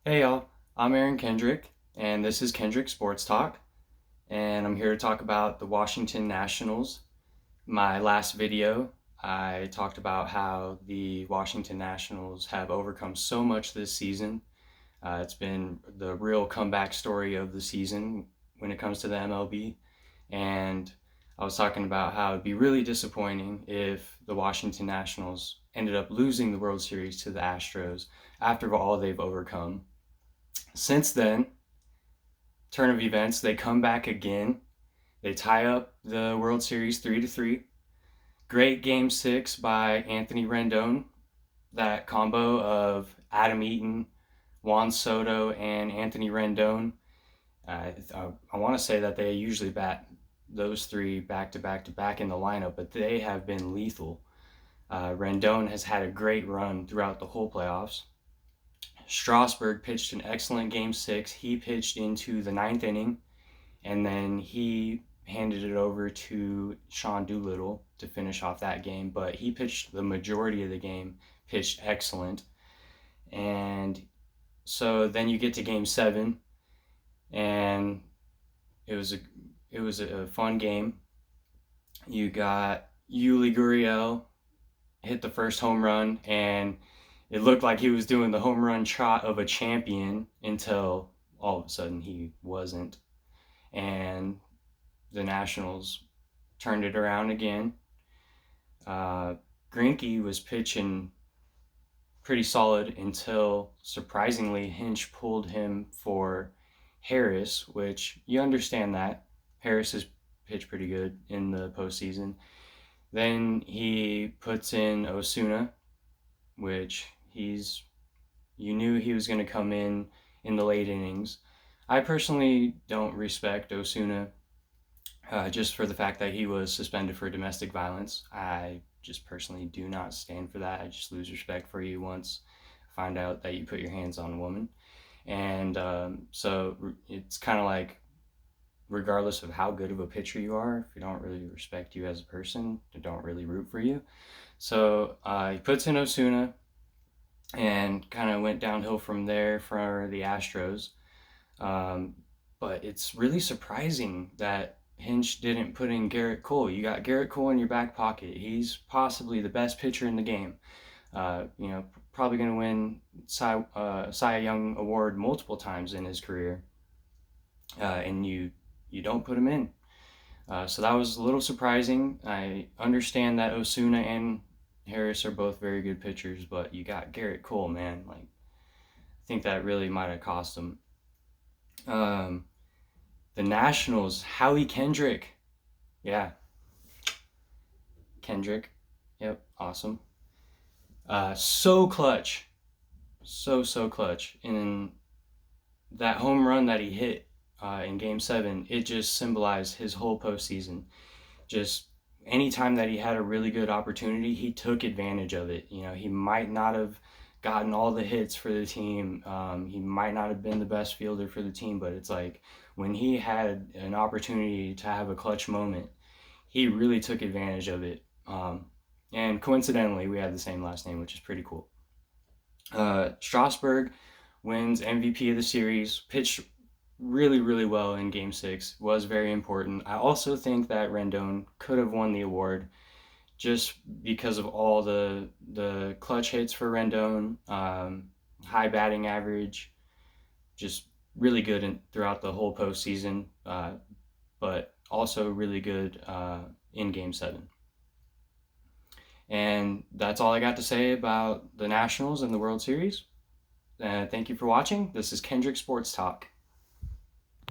Hey y'all, I'm Aaron Kendrick, and this is Kendrick Sports Talk, and I'm here to talk about the Washington Nationals. My last video, I talked about how the Washington Nationals have overcome so much this season. It's been the real comeback story of the season when it comes to the MLB, and I was talking about how it'd be really disappointing if the Washington Nationals ended up losing the World Series to the Astros after all they've overcome. Since then, turn of events, they come back again. They tie up the World Series 3-3. Great game six by Anthony Rendon. That combo of Adam Eaton, Juan Soto, and Anthony Rendon. I want to say that they usually bat those three back to back to back in the lineup, but they have been lethal. Rendon has had a great run throughout the whole playoffs. Strasburg pitched an excellent game six. He pitched into the ninth inning, and then he handed it over to Sean Doolittle to finish off that game. But he pitched the majority of the game, pitched excellent. And so then you get to game seven, and it was a fun game. You got Yuli Gurriel hit the first home run, and it looked like he was doing the home run trot of a champion until all of a sudden he wasn't. And the Nationals turned it around again. Uh, Greinke was pitching pretty solid until surprisingly Hinch pulled him for Harris, which you understand that. Harris has pitched pretty good in the postseason. Then he puts in Osuna, which you knew he was going to come in the late innings. I personally don't respect Osuna just for the fact that he was suspended for domestic violence. I just personally do not stand for that. I just lose respect for you once I find out that you put your hands on a woman. And so it's kind of like, regardless of how good of a pitcher you are, if you don't really respect you as a person, they don't really root for you. So he puts in Osuna and kind of went downhill from there for the Astros. Um, but it's really surprising that Hinch didn't put in Garrett Cole. You got Garrett Cole in your back pocket. He's possibly the best pitcher in the game. Probably going to win Cy Young Award multiple times in his career, and you don't put him in. So that was a little surprising. I understand that Osuna and Harris are both very good pitchers, but you got Garrett Cole, man. Like, I think that really might have cost him. Um, the Nationals, Howie Kendrick. Yeah, Kendrick. Yep, awesome. So clutch. So clutch. And that home run that he hit in game seven, it just symbolized his whole postseason. Just anytime that he had a really good opportunity, he took advantage of it. You know, he might not have gotten all the hits for the team. He might not have been the best fielder for the team, but it's like when he had an opportunity to have a clutch moment, he really took advantage of it. And coincidentally, we have the same last name, which is pretty cool. Strasburg wins MVP of the series, pitched really well in game six, was very important. I also think that Rendon could have won the award just because of all the clutch hits for Rendon, high batting average, just really good throughout the whole postseason, but also really good in game seven. And that's all I got to say about the Nationals and the World Series. Thank you for watching. This is Kendrick Sports Talk.